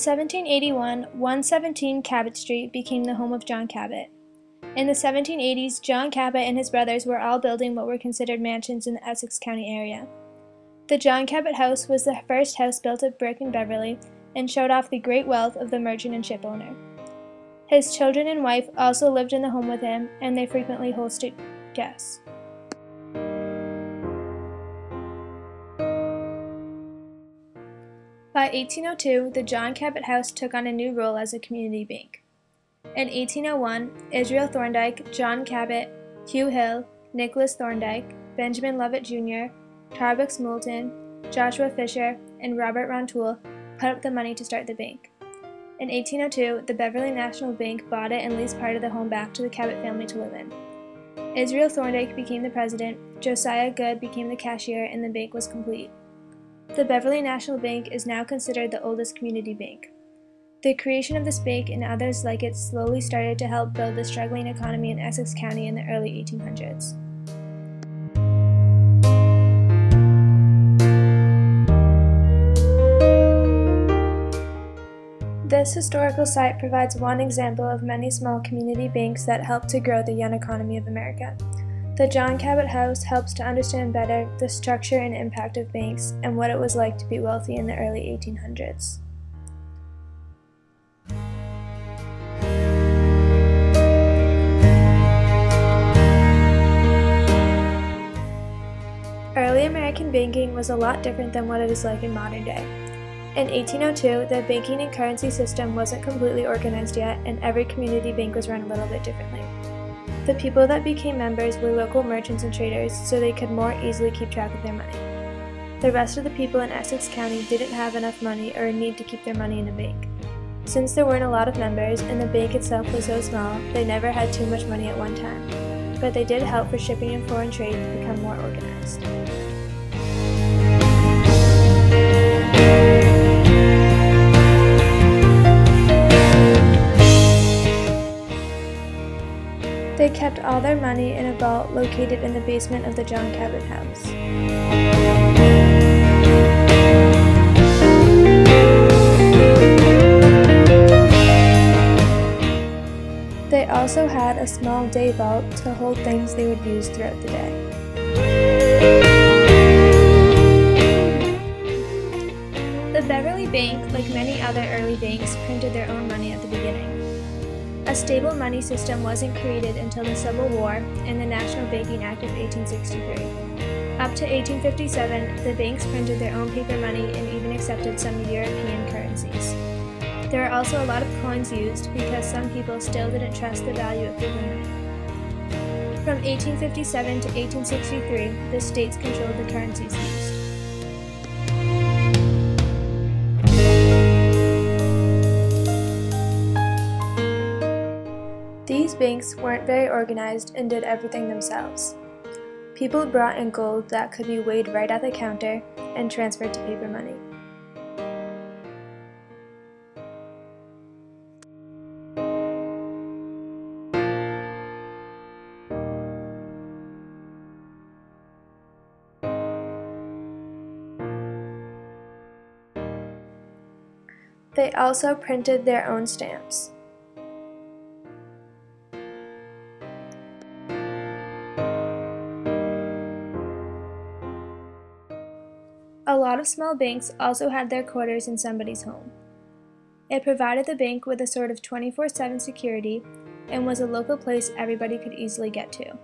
1781, 117 Cabot Street became the home of John Cabot. In the 1780s, John Cabot and his brothers were all building what were considered mansions in the Essex County area. The John Cabot House was the first house built of brick in Beverly and showed off the great wealth of the merchant and ship owner. His children and wife also lived in the home with him, and they frequently hosted guests. By 1802, the John Cabot House took on a new role as a community bank. In 1801, Israel Thorndike, John Cabot, Hugh Hill, Nicholas Thorndike, Benjamin Lovett Jr., Tarbux Moulton, Joshua Fisher, and Robert Rontoul put up the money to start the bank. In 1802, the Beverly National Bank bought it and leased part of the home back to the Cabot family to live in. Israel Thorndike became the president, Josiah Good became the cashier, and the bank was complete. The Beverly National Bank is now considered the oldest community bank. The creation of this bank and others like it slowly started to help build the struggling economy in Essex County in the early 1800s. This historical site provides one example of many small community banks that helped to grow the young economy of America. The John Cabot House helps to understand better the structure and impact of banks and what it was like to be wealthy in the early 1800s. Early American banking was a lot different than what it is like in modern day. In 1802, the banking and currency system wasn't completely organized yet, and every community bank was run a little bit differently. The people that became members were local merchants and traders, so they could more easily keep track of their money. The rest of the people in Essex County didn't have enough money or a need to keep their money in a bank. Since there weren't a lot of members and the bank itself was so small, they never had too much money at one time. But they did help for shipping and foreign trade to become more organized. They kept all their money in a vault located in the basement of the John Cabot House. They also had a small day vault to hold things they would use throughout the day. The Beverly Bank, like many other early banks, printed their own money at the beginning. A stable money system wasn't created until the Civil War and the National Banking Act of 1863. Up to 1857, the banks printed their own paper money and even accepted some European currencies. There are also a lot of coins used because some people still didn't trust the value of paper money. From 1857 to 1863, the states controlled the currencies used. These banks weren't very organized and did everything themselves. People brought in gold that could be weighed right at the counter and transferred to paper money. They also printed their own stamps. A lot of small banks also had their quarters in somebody's home. It provided the bank with a sort of 24/7 security and was a local place everybody could easily get to.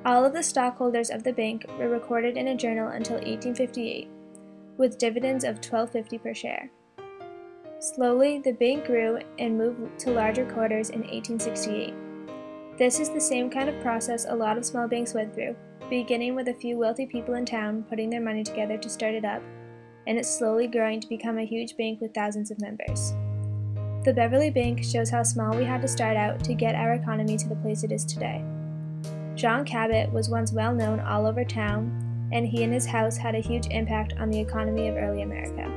All of the stockholders of the bank were recorded in a journal until 1858, with dividends of $12.50 per share. Slowly, the bank grew and moved to larger quarters in 1868. This is the same kind of process a lot of small banks went through, beginning with a few wealthy people in town putting their money together to start it up, and it's slowly growing to become a huge bank with thousands of members. The Beverly Bank shows how small we had to start out to get our economy to the place it is today. John Cabot was once well known all over town, and he and his house had a huge impact on the economy of early America.